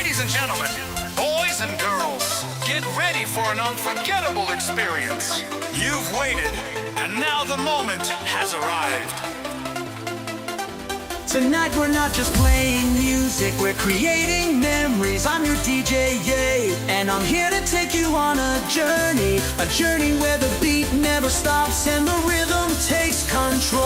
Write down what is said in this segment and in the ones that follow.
Ladies and gentlemen, boys and girls, get ready for an unforgettable experience. You've waited, and now the moment has arrived. Tonight we're not just playing music, we're creating memories. I'm your DJ, yay, and I'm here to take you on a journey where the beat never stops and the rhythm takes control.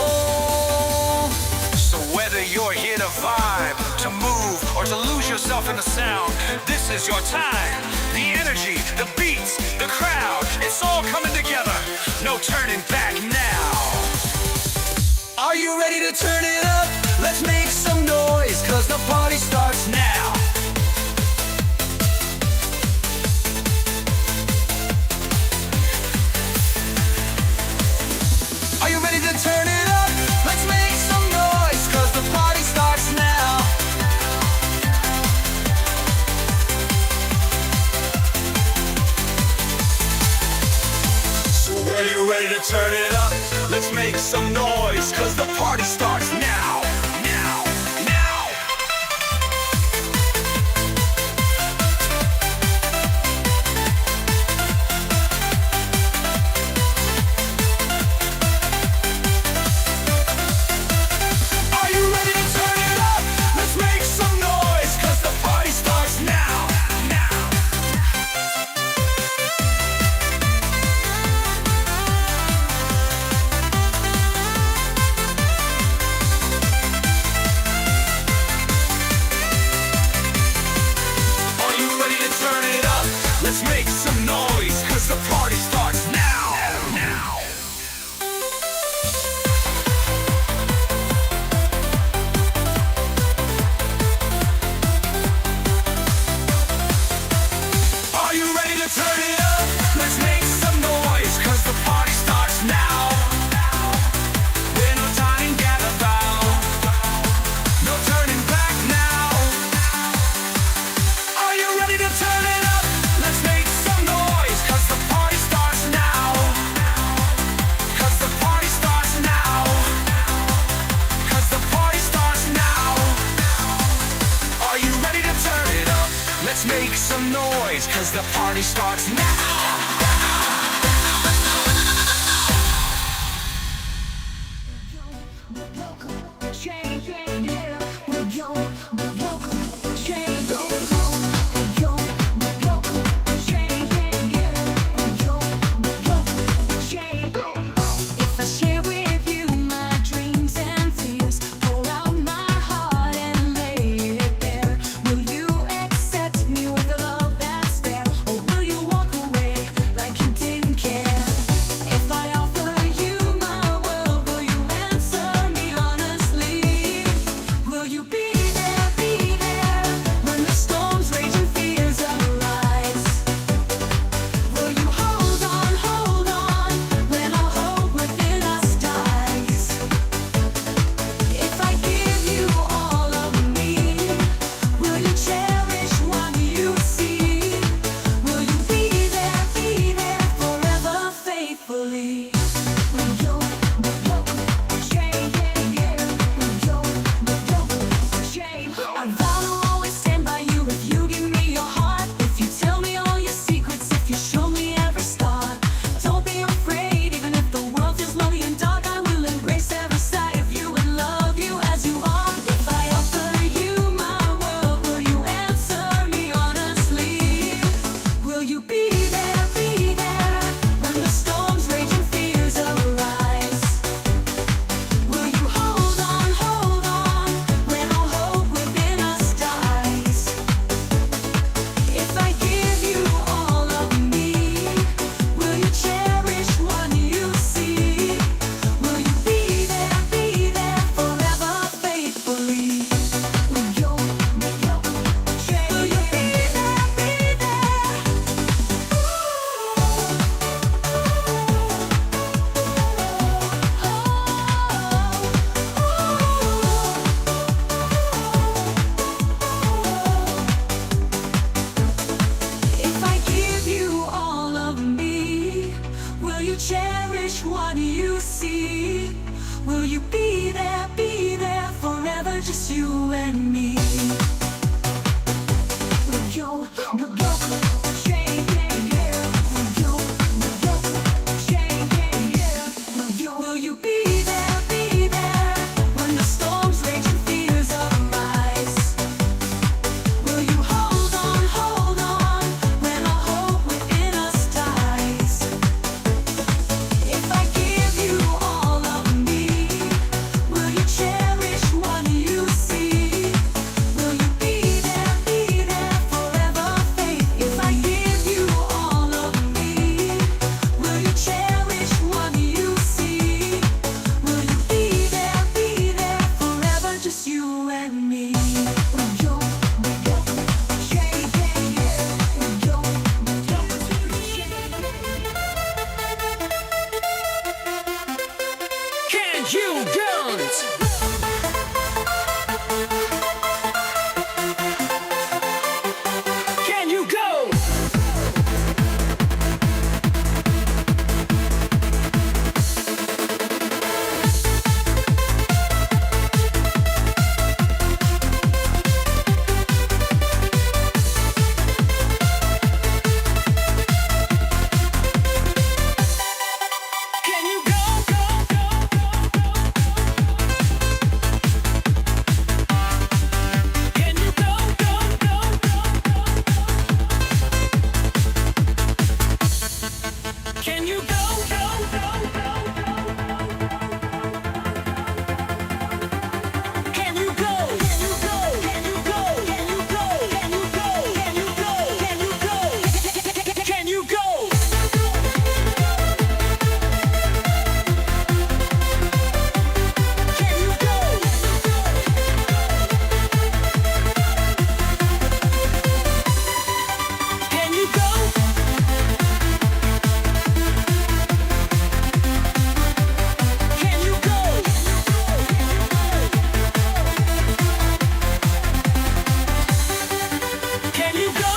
So whether you're here to vibe, to move, or to lose yourself in the sound, this is your time. The energy, the beats, the crowd, it's all coming together. No turning back now. Are you ready to turn it up? Let's make some noise, cause the party starts now. Are you ready to turn it up? Let's make some noise, cause the party starts now. So are you ready to turn it up? Let's make some noise, cause the party starts now. Let's make some noise, cause the party starts now. Are you ready to turn it up? Let's make some noise, cause the party starts now. We're no time gather bound. No turning back now. Are you ready to turn it up? Let's make some noise, cause the party starts now. Cause the party starts now. Cause the party starts now. Are you ready to turn it up? Let's make some noise, cause the party starts now.